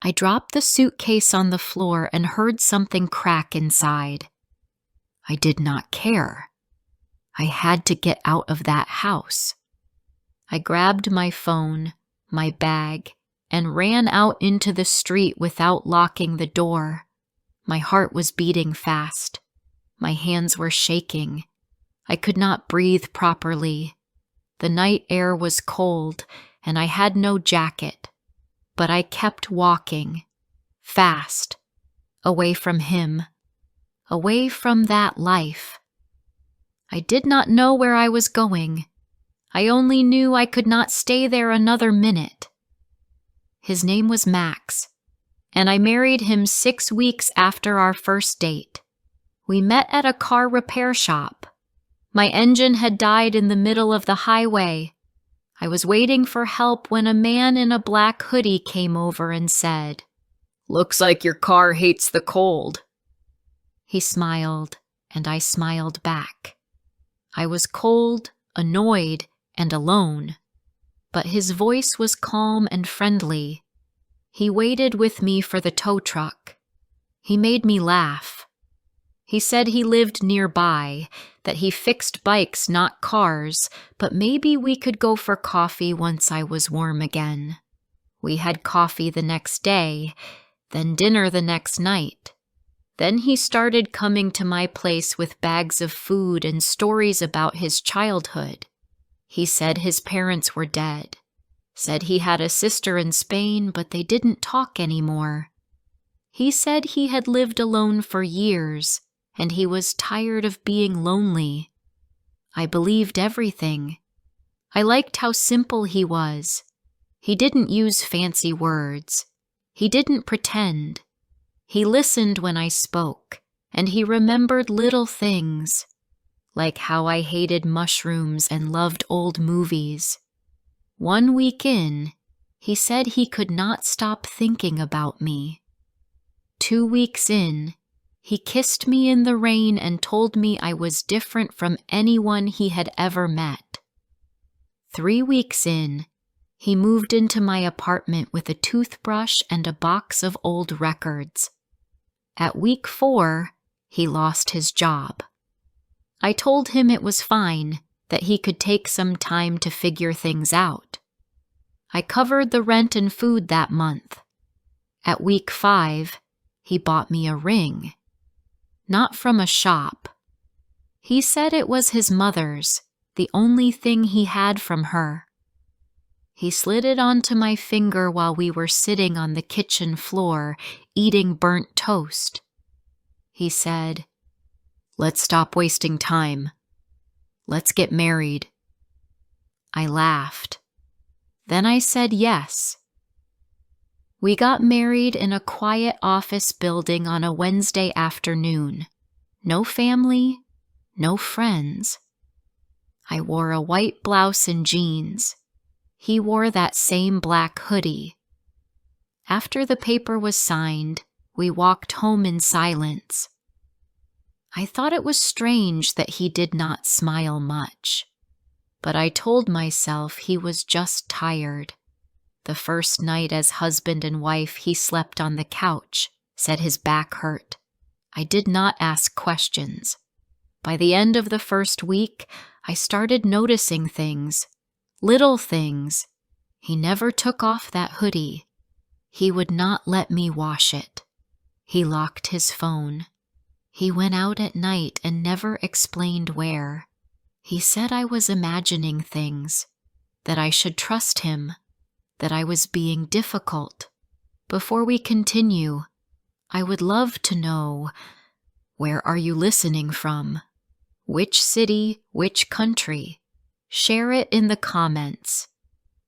I dropped the suitcase on the floor and heard something crack inside. I did not care. I had to get out of that house. I grabbed my phone, my bag, and ran out into the street without locking the door. My heart was beating fast. My hands were shaking. I could not breathe properly. The night air was cold, and I had no jacket. But I kept walking, fast, away from him, away from that life. I did not know where I was going. I only knew I could not stay there another minute. His name was Max, and I married him 6 weeks after our first date. We met at a car repair shop. My engine had died in the middle of the highway. I was waiting for help when a man in a black hoodie came over and said, "Looks like your car hates the cold." He smiled, and I smiled back. I was cold, annoyed, and alone, but his voice was calm and friendly. He waited with me for the tow truck. He made me laugh. He said he lived nearby, that he fixed bikes, not cars, but maybe we could go for coffee once I was warm again. We had coffee the next day, then dinner the next night. Then he started coming to my place with bags of food and stories about his childhood. He said his parents were dead, said he had a sister in Spain, but they didn't talk anymore. He said he had lived alone for years, and he was tired of being lonely. I believed everything. I liked how simple he was. He didn't use fancy words. He didn't pretend. He listened when I spoke, and he remembered little things, like how I hated mushrooms and loved old movies. 1 week in, he said he could not stop thinking about me. 2 weeks in, he kissed me in the rain and told me I was different from anyone he had ever met. 3 weeks in, he moved into my apartment with a toothbrush and a box of old records. At week 4, he lost his job. I told him it was fine, that he could take some time to figure things out. I covered the rent and food that month. At week 5, he bought me a ring. Not from a shop. He said it was his mother's, the only thing he had from her. He slid it onto my finger while we were sitting on the kitchen floor, eating burnt toast. He said, "Let's stop wasting time. Let's get married." I laughed. Then I said yes. We got married in a quiet office building on a Wednesday afternoon. No family, no friends. I wore a white blouse and jeans. He wore that same black hoodie. After the paper was signed, we walked home in silence. I thought it was strange that he did not smile much, but I told myself he was just tired. The first night as husband and wife, he slept on the couch, said his back hurt. I did not ask questions. By the end of the first week, I started noticing things, little things. He never took off that hoodie. He would not let me wash it. He locked his phone. He went out at night and never explained where. He said I was imagining things, that I should trust him, that I was being difficult. Before we continue, I would love to know, where are you listening from? Which city, which country? Share it in the comments.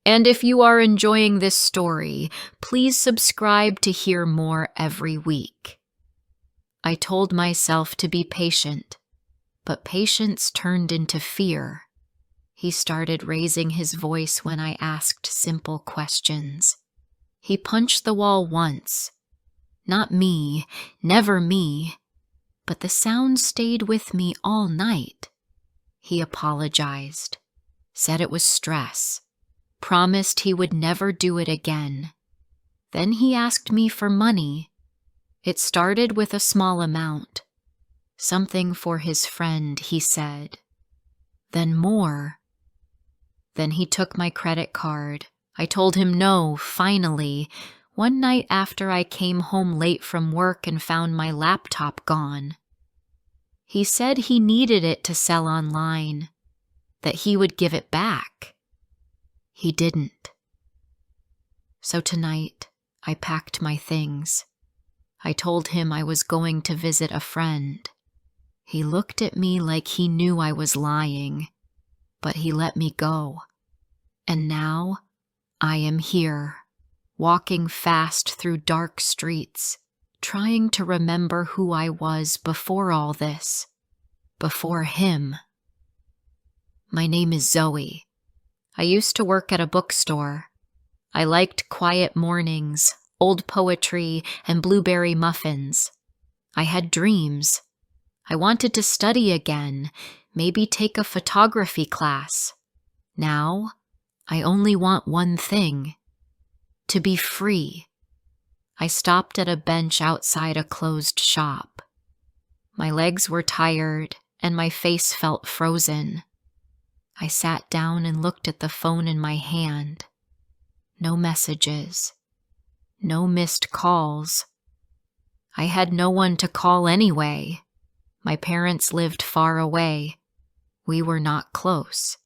And if you are enjoying this story, please subscribe to hear more every week. I told myself to be patient, but patience turned into fear. He started raising his voice when I asked simple questions. He punched the wall once. Not me, never me, but the sound stayed with me all night. He apologized, said it was stress, promised he would never do it again. Then he asked me for money. It started with a small amount. Something for his friend, he said. Then more. Then he took my credit card. I told him no, finally, one night after I came home late from work and found my laptop gone. He said he needed it to sell online, that he would give it back. He didn't. So tonight, I packed my things. I told him I was going to visit a friend. He looked at me like he knew I was lying, but he let me go. And now, I am here, walking fast through dark streets, trying to remember who I was before all this, before him. My name is Zoe. I used to work at a bookstore. I liked quiet mornings, old poetry, and blueberry muffins. I had dreams. I wanted to study again, maybe take a photography class. Now, I only want one thing: to be free. I stopped at a bench outside a closed shop. My legs were tired, and my face felt frozen. I sat down and looked at the phone in my hand. No messages. No missed calls. I had no one to call anyway. My parents lived far away. We were not close.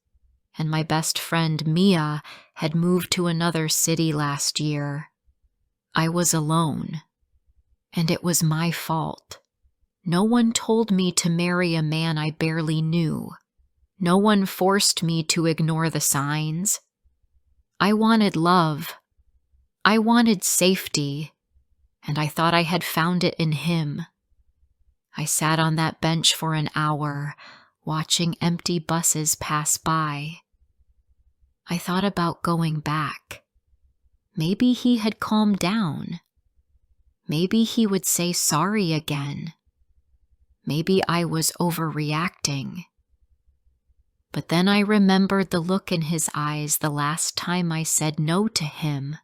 And my best friend Mia had moved to another city last year. I was alone. And it was my fault. No one told me to marry a man I barely knew. No one forced me to ignore the signs. I wanted love. I wanted safety, and I thought I had found it in him. I sat on that bench for an hour, watching empty buses pass by. I thought about going back. Maybe he had calmed down. Maybe he would say sorry again. Maybe I was overreacting. But then I remembered the look in his eyes the last time I said no to him.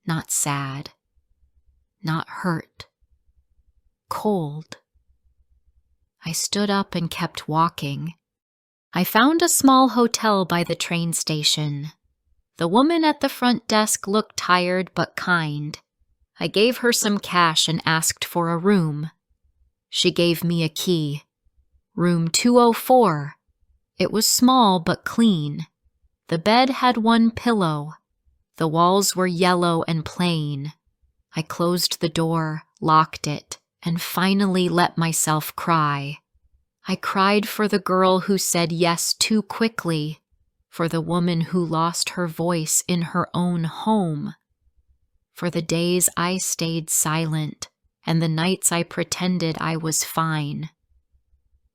Not sad. Not hurt. Cold. I stood up and kept walking. I found a small hotel by the train station. The woman at the front desk looked tired but kind. I gave her some cash and asked for a room. She gave me a key. Room 204. It was small but clean. The bed had one pillow. The walls were yellow and plain. I closed the door, locked it, and finally let myself cry. I cried for the girl who said yes too quickly, for the woman who lost her voice in her own home, for the days I stayed silent and the nights I pretended I was fine.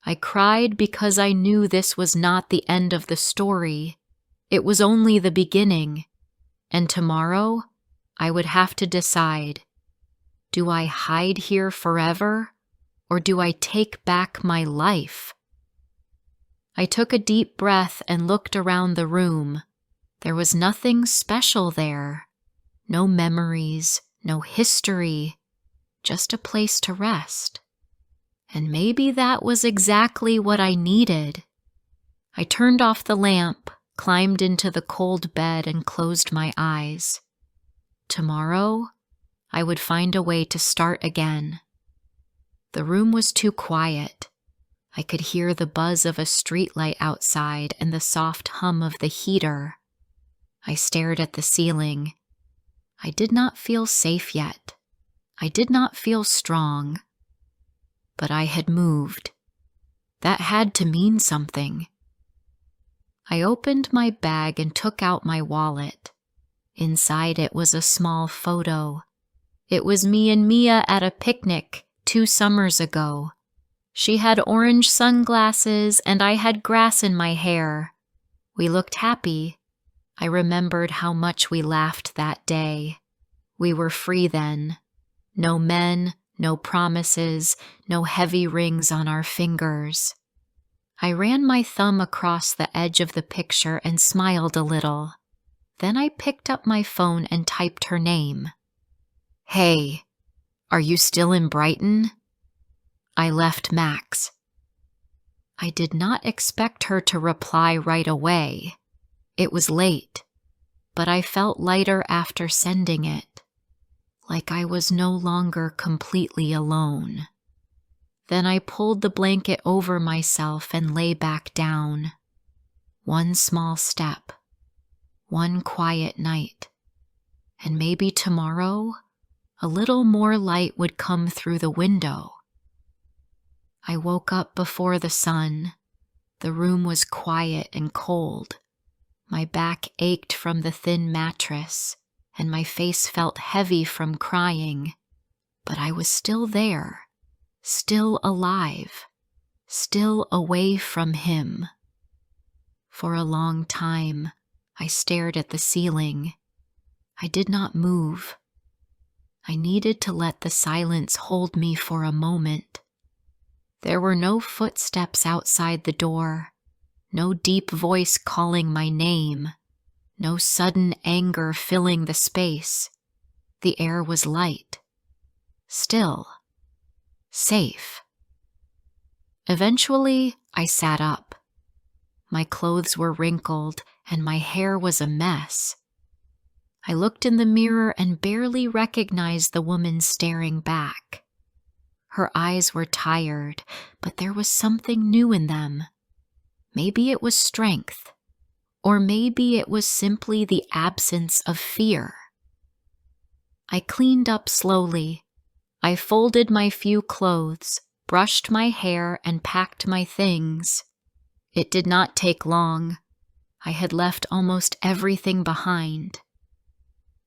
I cried because I knew this was not the end of the story. It was only the beginning, and tomorrow I would have to decide, do I hide here forever, or do I take back my life? I took a deep breath and looked around the room. There was nothing special there. No memories, no history, just a place to rest. And maybe that was exactly what I needed. I turned off the lamp, climbed into the cold bed, and closed my eyes. Tomorrow, I would find a way to start again. The room was too quiet. I could hear the buzz of a streetlight outside and the soft hum of the heater. I stared at the ceiling. I did not feel safe yet. I did not feel strong. But I had moved. That had to mean something. I opened my bag and took out my wallet. Inside it was a small photo. It was me and Mia at a picnic 2 summers ago. She had orange sunglasses and I had grass in my hair. We looked happy. I remembered how much we laughed that day. We were free then. No men, no promises, no heavy rings on our fingers. I ran my thumb across the edge of the picture and smiled a little. Then I picked up my phone and typed her name. "Hey, are you still in Brighton?" I left Max. I did not expect her to reply right away. It was late, but I felt lighter after sending it, like I was no longer completely alone. Then I pulled the blanket over myself and lay back down. One small step, one quiet night, and maybe tomorrow a little more light would come through the window. I woke up before the sun. The room was quiet and cold. My back ached from the thin mattress, and my face felt heavy from crying. But I was still there, still alive, still away from him. For a long time, I stared at the ceiling. I did not move. I needed to let the silence hold me for a moment. There were no footsteps outside the door, no deep voice calling my name, no sudden anger filling the space. The air was light, still, safe. Eventually, I sat up. My clothes were wrinkled and my hair was a mess. I looked in the mirror and barely recognized the woman staring back. Her eyes were tired, but there was something new in them. Maybe it was strength, or maybe it was simply the absence of fear. I cleaned up slowly. I folded my few clothes, brushed my hair, and packed my things. It did not take long. I had left almost everything behind.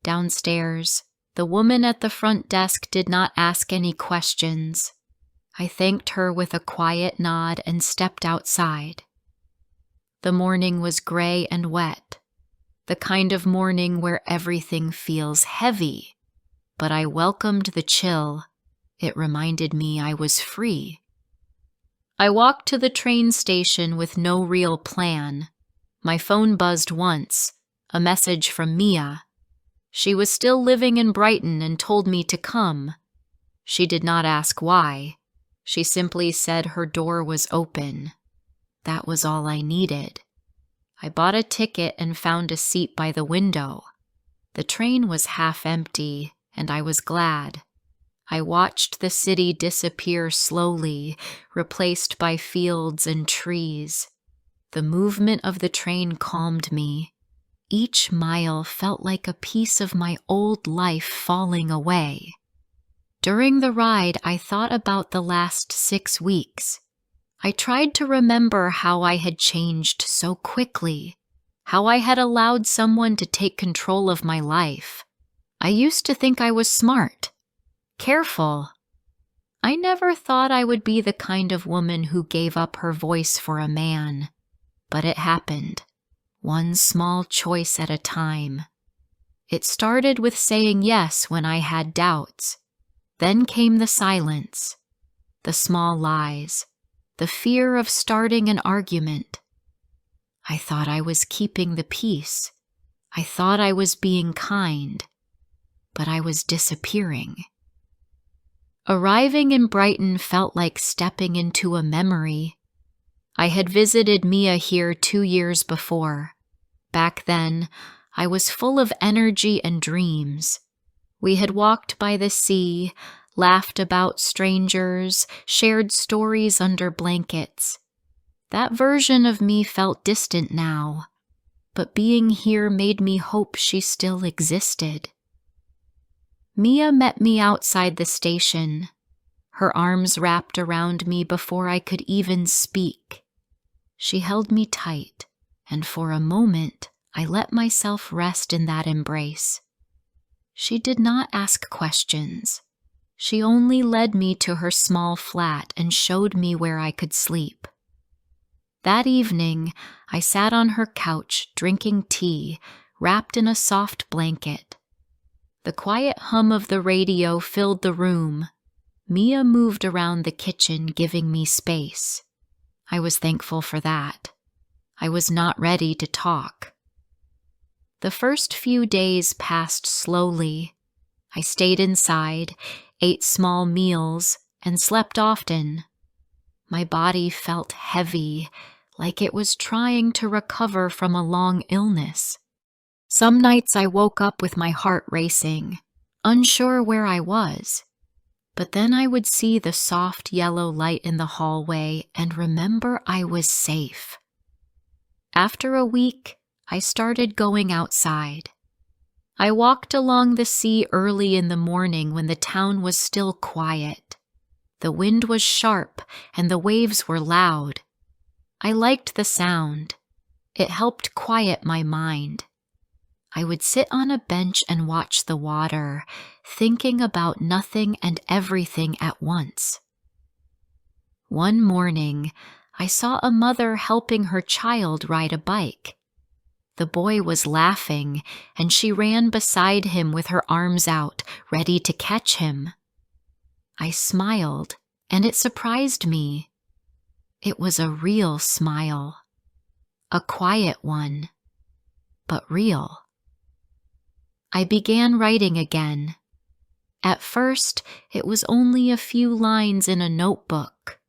Downstairs, the woman at the front desk did not ask any questions. I thanked her with a quiet nod and stepped outside. The morning was gray and wet, the kind of morning where everything feels heavy, but I welcomed the chill. It reminded me I was free. I walked to the train station with no real plan. My phone buzzed once, a message from Mia. She was still living in Brighton and told me to come. She did not ask why. She simply said her door was open. That was all I needed. I bought a ticket and found a seat by the window. The train was half empty, and I was glad. I watched the city disappear slowly, replaced by fields and trees. The movement of the train calmed me. Each mile felt like a piece of my old life falling away. During the ride, I thought about the last 6 weeks. I tried to remember how I had changed so quickly, how I had allowed someone to take control of my life. I used to think I was smart, careful. I never thought I would be the kind of woman who gave up her voice for a man, but it happened. One small choice at a time. It started with saying yes when I had doubts. Then came the silence, the small lies, the fear of starting an argument. I thought I was keeping the peace. I thought I was being kind, but I was disappearing. Arriving in Brighton felt like stepping into a memory. I had visited Mia here 2 years before. Back then, I was full of energy and dreams. We had walked by the sea, laughed about strangers, shared stories under blankets. That version of me felt distant now, but being here made me hope she still existed. Mia met me outside the station, her arms wrapped around me before I could even speak. She held me tight, and for a moment, I let myself rest in that embrace. She did not ask questions. She only led me to her small flat and showed me where I could sleep. That evening, I sat on her couch drinking tea, wrapped in a soft blanket. The quiet hum of the radio filled the room. Mia moved around the kitchen, giving me space. I was thankful for that. I was not ready to talk. The first few days passed slowly. I stayed inside, ate small meals, and slept often. My body felt heavy, like it was trying to recover from a long illness. Some nights I woke up with my heart racing, unsure where I was. But then I would see the soft yellow light in the hallway and remember I was safe. After a week, I started going outside. I walked along the sea early in the morning when the town was still quiet. The wind was sharp and the waves were loud. I liked the sound. It helped quiet my mind. I would sit on a bench and watch the water, thinking about nothing and everything at once. One morning, I saw a mother helping her child ride a bike. The boy was laughing, and she ran beside him with her arms out, ready to catch him. I smiled, and it surprised me. It was a real smile. A quiet one, but real. I began writing again. At first, it was only a few lines in a notebook.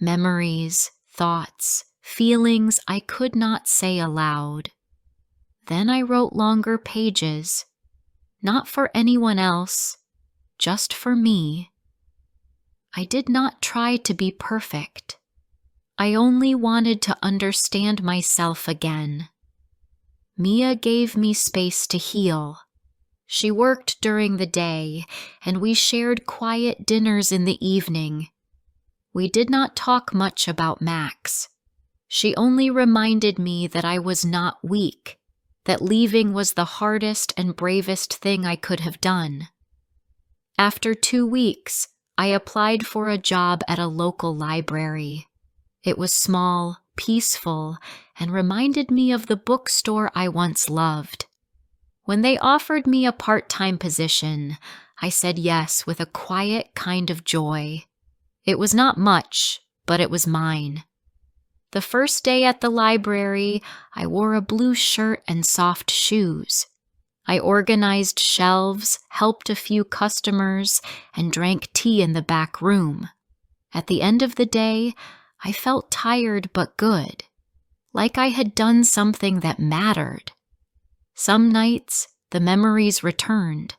Memories, thoughts, feelings I could not say aloud. Then I wrote longer pages, not for anyone else, just for me. I did not try to be perfect. I only wanted to understand myself again. Mia gave me space to heal. She worked during the day, and we shared quiet dinners in the evening. We did not talk much about Max. She only reminded me that I was not weak, that leaving was the hardest and bravest thing I could have done. After 2 weeks, I applied for a job at a local library. It was small, peaceful, and reminded me of the bookstore I once loved. When they offered me a part-time position, I said yes with a quiet kind of joy. It was not much, but it was mine. The first day at the library, I wore a blue shirt and soft shoes. I organized shelves, helped a few customers, and drank tea in the back room. At the end of the day, I felt tired but good, like I had done something that mattered. Some nights, the memories returned.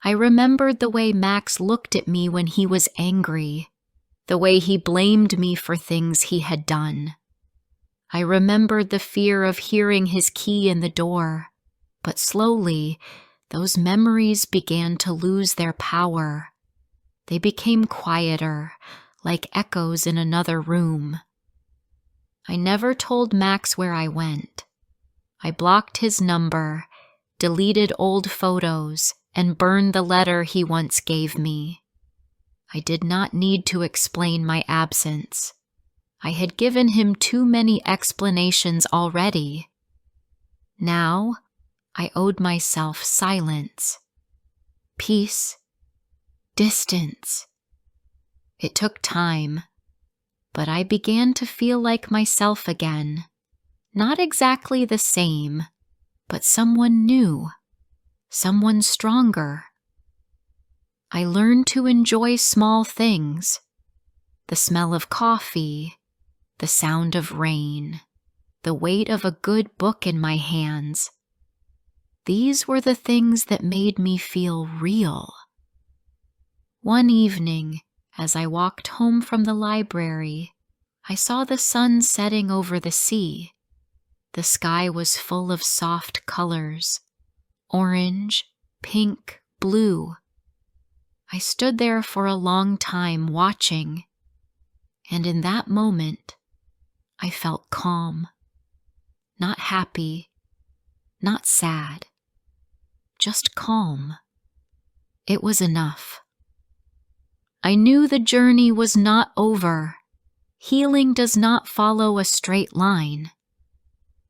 I remembered the way Max looked at me when he was angry, the way he blamed me for things he had done. I remembered the fear of hearing his key in the door, but slowly, those memories began to lose their power. They became quieter, like echoes in another room. I never told Max where I went. I blocked his number, deleted old photos, and burned the letter he once gave me. I did not need to explain my absence. I had given him too many explanations already. Now, I owed myself silence, peace, distance. It took time, but I began to feel like myself again. Not exactly the same, but someone new, someone stronger. I learned to enjoy small things, the smell of coffee, the sound of rain, the weight of a good book in my hands. These were the things that made me feel real. One evening, as I walked home from the library, I saw the sun setting over the sea. The sky was full of soft colors, orange, pink, blue. I stood there for a long time watching, and in that moment, I felt calm, not happy, not sad, just calm. It was enough. I knew the journey was not over. Healing does not follow a straight line.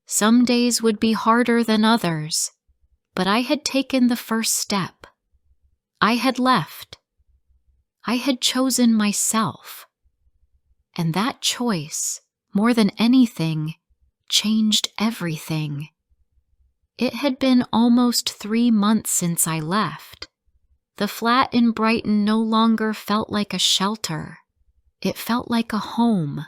Some days would be harder than others, but I had taken the first step. I had left. I had chosen myself. And that choice, more than anything, changed everything. It had been almost 3 months since I left. The flat in Brighton no longer felt like a shelter. It felt like a home.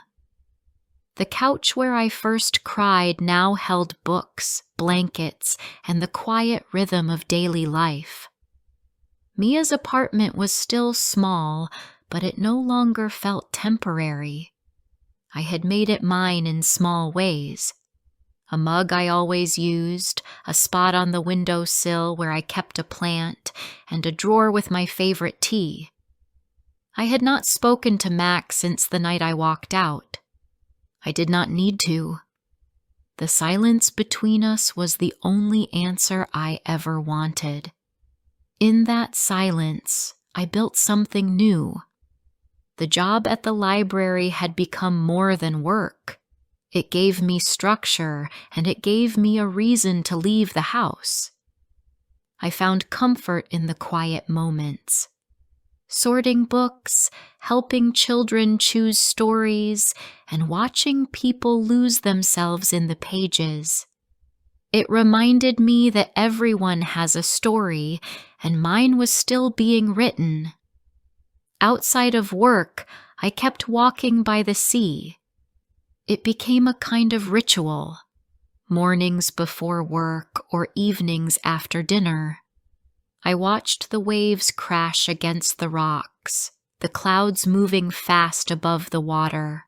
The couch where I first cried now held books, blankets, and the quiet rhythm of daily life. Mia's apartment was still small, but it no longer felt temporary. I had made it mine in small ways. A mug I always used, a spot on the windowsill where I kept a plant, and a drawer with my favorite tea. I had not spoken to Max since the night I walked out. I did not need to. The silence between us was the only answer I ever wanted. In that silence, I built something new. The job at the library had become more than work. It gave me structure, and it gave me a reason to leave the house. I found comfort in the quiet moments. Sorting books, helping children choose stories, and watching people lose themselves in the pages. It reminded me that everyone has a story, and mine was still being written. Outside of work, I kept walking by the sea. It became a kind of ritual, mornings before work or evenings after dinner. I watched the waves crash against the rocks, the clouds moving fast above the water.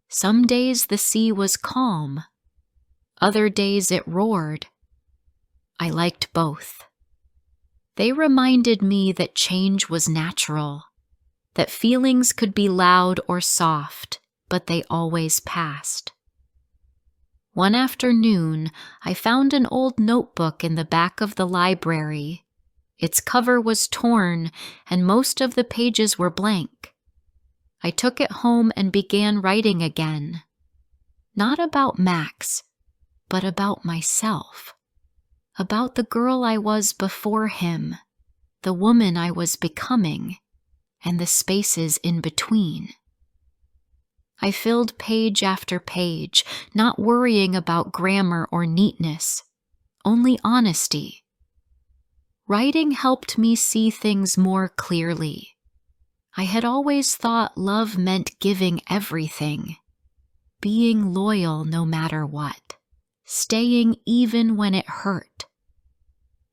Some days the sea was calm. Other days it roared. I liked both. They reminded me that change was natural, that feelings could be loud or soft, but they always passed. One afternoon, I found an old notebook in the back of the library. Its cover was torn, and most of the pages were blank. I took it home and began writing again. Not about Max, but about myself. About the girl I was before him, the woman I was becoming, and the spaces in between. I filled page after page, not worrying about grammar or neatness, only honesty. Writing helped me see things more clearly. I had always thought love meant giving everything, being loyal no matter what, staying even when it hurt.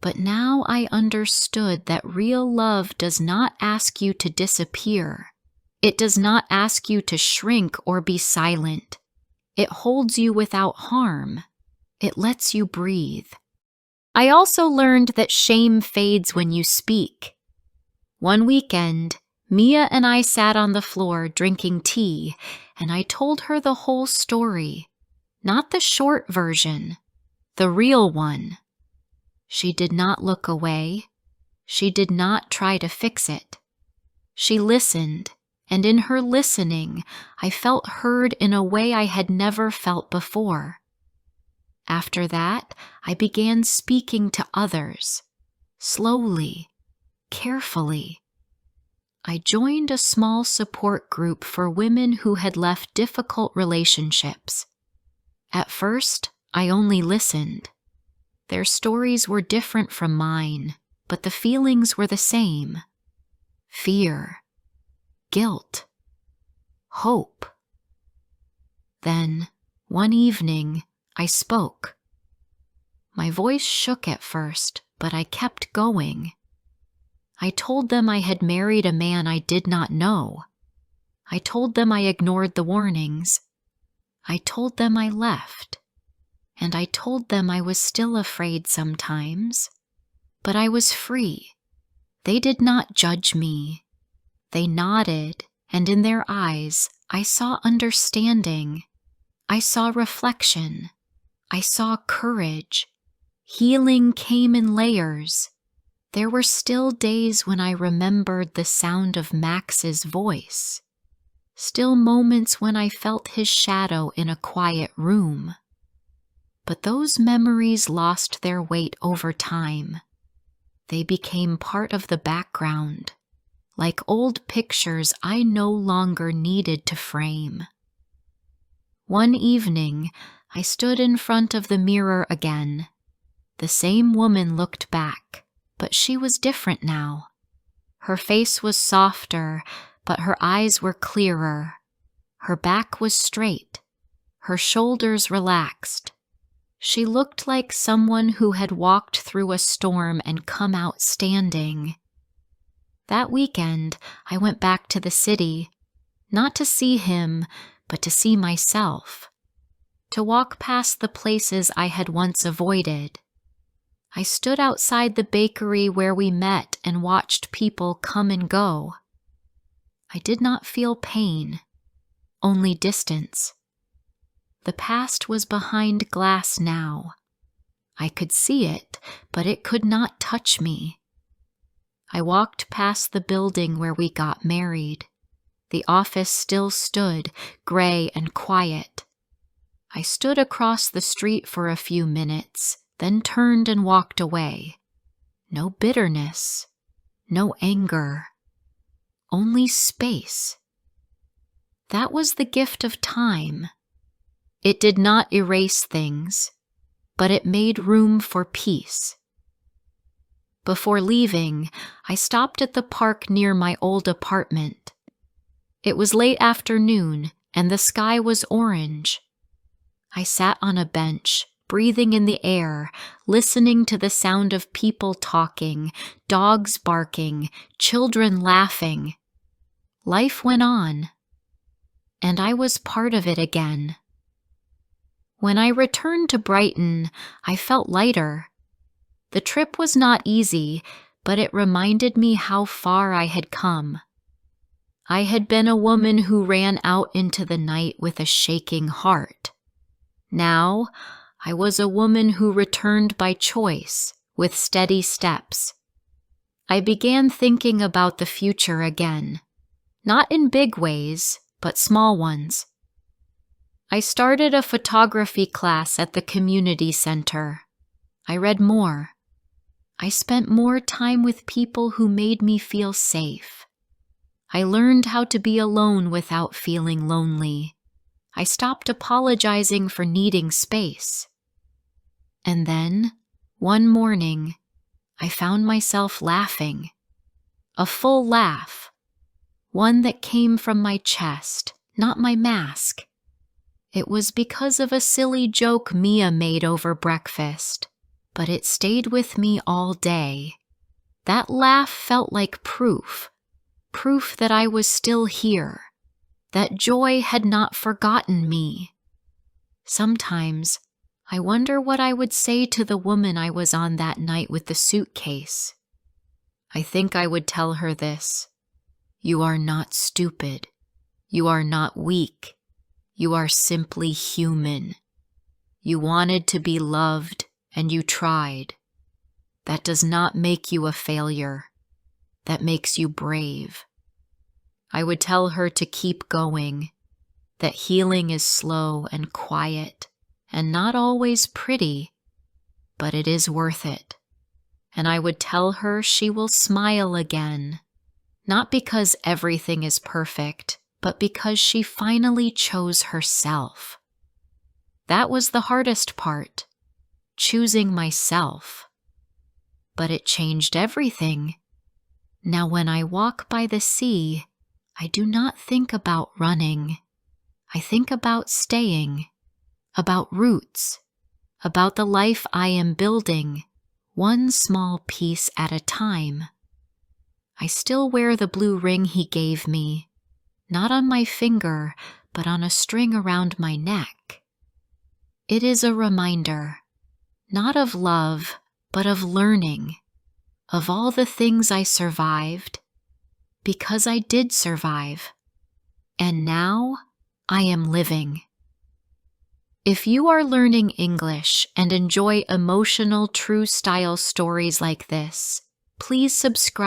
But now I understood that real love does not ask you to disappear. It does not ask you to shrink or be silent. It holds you without harm. It lets you breathe. I also learned that shame fades when you speak. One weekend, Mia and I sat on the floor drinking tea, and I told her the whole story, not the short version, the real one. She did not look away. She did not try to fix it. She listened, and in her listening, I felt heard in a way I had never felt before. After that, I began speaking to others, slowly, carefully. I joined a small support group for women who had left difficult relationships. At first, I only listened. Their stories were different from mine, but the feelings were the same. Fear, guilt, hope. Then, one evening, I spoke. My voice shook at first, but I kept going. I told them I had married a man I did not know. I told them I ignored the warnings. I told them I left. And I told them I was still afraid sometimes. But I was free. They did not judge me. They nodded, and in their eyes, I saw understanding. I saw reflection. I saw courage. Healing came in layers. There were still days when I remembered the sound of Max's voice. Still moments when I felt his shadow in a quiet room. But those memories lost their weight over time. They became part of the background, like old pictures I no longer needed to frame. One evening, I stood in front of the mirror again. The same woman looked back, but she was different now. Her face was softer, but her eyes were clearer. Her back was straight, her shoulders relaxed. She looked like someone who had walked through a storm and come out standing. That weekend, I went back to the city, not to see him, but to see myself, to walk past the places I had once avoided. I stood outside the bakery where we met and watched people come and go. I did not feel pain, only distance. The past was behind glass now. I could see it, but it could not touch me. I walked past the building where we got married. The office still stood, gray and quiet. I stood across the street for a few minutes, then turned and walked away. No bitterness, no anger, only space. That was the gift of time. It did not erase things, but it made room for peace. Before leaving, I stopped at the park near my old apartment. It was late afternoon, and the sky was orange. I sat on a bench, breathing in the air, listening to the sound of people talking, dogs barking, children laughing. Life went on, and I was part of it again. When I returned to Brighton, I felt lighter. The trip was not easy, but it reminded me how far I had come. I had been a woman who ran out into the night with a shaking heart. Now, I was a woman who returned by choice, with steady steps. I began thinking about the future again, not in big ways, but small ones. I started a photography class at the community center. I read more. I spent more time with people who made me feel safe. I learned how to be alone without feeling lonely. I stopped apologizing for needing space. And then, one morning, I found myself laughing. A full laugh. One that came from my chest, not my mask. It was because of a silly joke Mia made over breakfast, but it stayed with me all day. That laugh felt like proof that I was still here, that joy had not forgotten me. Sometimes, I wonder what I would say to the woman I was on that night with the suitcase. I think I would tell her this: you are not stupid. You are not weak. You are simply human. You wanted to be loved, and you tried. That does not make you a failure. That makes you brave. I would tell her to keep going, that healing is slow and quiet, and not always pretty, but it is worth it. And I would tell her she will smile again, not because everything is perfect, but because she finally chose herself. That was the hardest part, choosing myself. But it changed everything. Now when I walk by the sea, I do not think about running. I think about staying, about roots, about the life I am building, one small piece at a time. I still wear the blue ring he gave me, not on my finger, but on a string around my neck. It is a reminder, not of love, but of learning, of all the things I survived, because I did survive, and now I am living. If you are learning English and enjoy emotional, true style stories like this, please subscribe